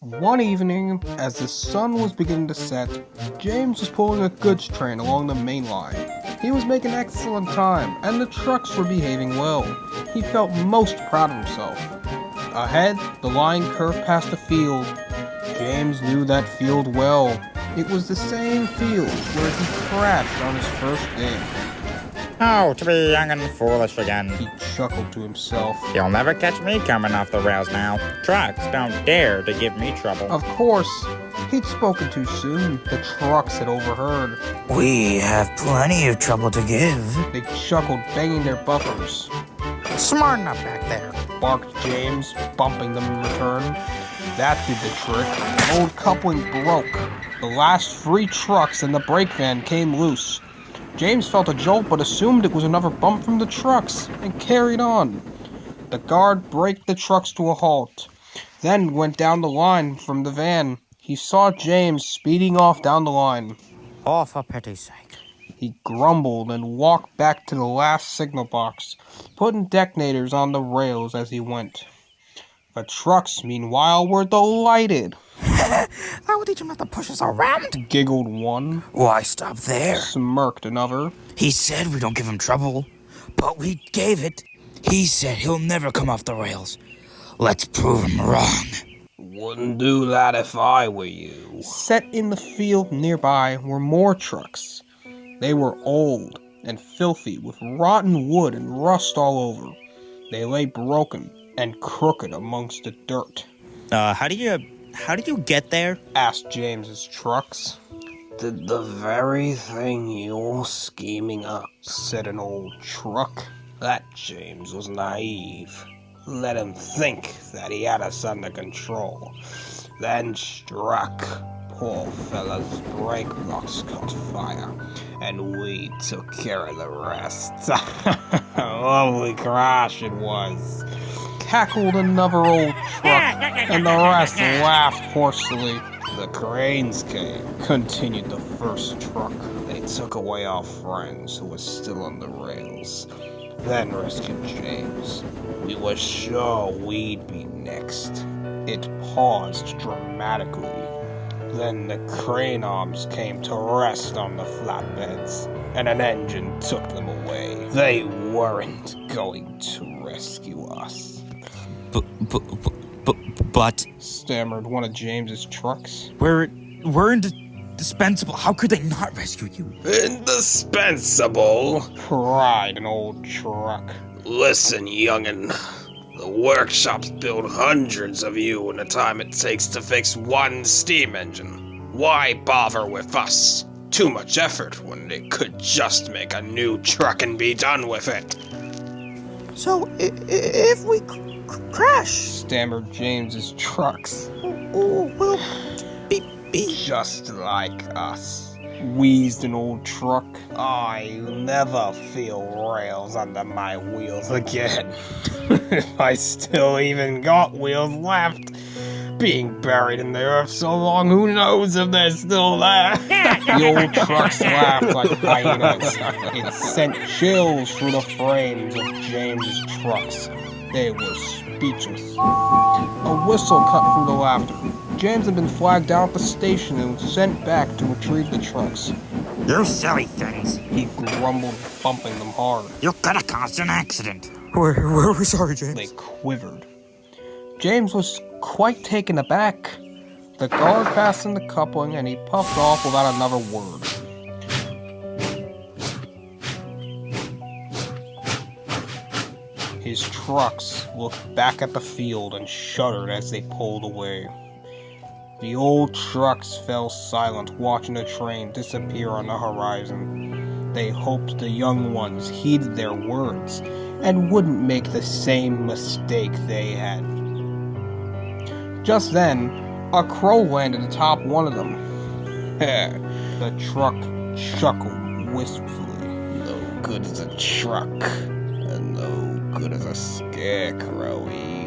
One evening, as the sun was beginning to set, James was pulling a goods train along the main line. He was making excellent time, and the trucks were behaving well. He felt most proud of himself. Ahead, the line curved past a field. James knew that field well. It was the same field where he crashed on his first day. Oh, to be young and foolish again. He chuckled to himself. You'll never catch me coming off the rails now. Trucks don't dare to give me trouble. Of course, he'd spoken too soon. The trucks had overheard. We have plenty of trouble to give. They chuckled, banging their buffers. Smarten up back there, Barked James, bumping them in return. That did the trick. The old coupling broke. The last three trucks and the brake van came loose. James felt a jolt but assumed it was another bump from the trucks and carried on. The guard braked the trucks to a halt, then went down the line from the van. He saw James speeding off down the line. Oh, for pity's sake. He grumbled and walked back to the last signal box, putting detonators on the rails as he went. The trucks, meanwhile, were delighted. That will teach him not to push us around. Giggled one. Why stop there? Smirked another. He said we don't give him trouble, but we gave it. He said he'll never come off the rails. Let's prove him wrong. Wouldn't do that if I were you. Set in the field nearby were more trucks. They were old and filthy with rotten wood and rust all over. They lay broken and crooked amongst the dirt. How did you get there? Asked James's trucks. Did the very thing you're scheming up, said an old truck. That James was naive. Let him think that he had us under control. Then struck. Poor fella's brake blocks caught fire, and we took care of the rest. Lovely crash it was. Cackled another old truck, and the rest laughed hoarsely. The cranes came, continued the first truck. They took away our friends who were still on the rails, then rescued James. We were sure we'd be next. It paused dramatically. Then the crane arms came to rest on the flatbeds, and an engine took them away. They weren't going to rescue us. But Stammered one of James's trucks. We're indispensable. How could they not rescue you? Indispensable? Cried an old truck. Listen, young'un. The workshops build hundreds of you in the time it takes to fix one steam engine. Why bother with us? Too much effort when they could just make a new truck and be done with it. So, if we crash, Stammered James's trucks. we'll be... Just like us. Wheezed an old truck. I'll never feel rails under my wheels again. If I still even got wheels left. Being buried in the earth so long, who knows if they're still there? The old trucks laughed like hyenas. It sent chills through the frames of James's trucks. They were speechless. A whistle cut through the laughter. James had been flagged down at the station and was sent back to retrieve the trucks. You silly things. He grumbled, bumping them hard. You could have caused an accident. We're sorry, James. They quivered. James was quite taken aback. The guard fastened the coupling and he puffed off without another word. His trucks looked back at the field and shuddered as they pulled away. The old trucks fell silent, watching the train disappear on the horizon. They hoped the young ones heeded their words and wouldn't make the same mistake they had. Just then, a crow landed atop one of them. The truck chuckled wistfully. No good as a truck, and no good as a scarecrow either.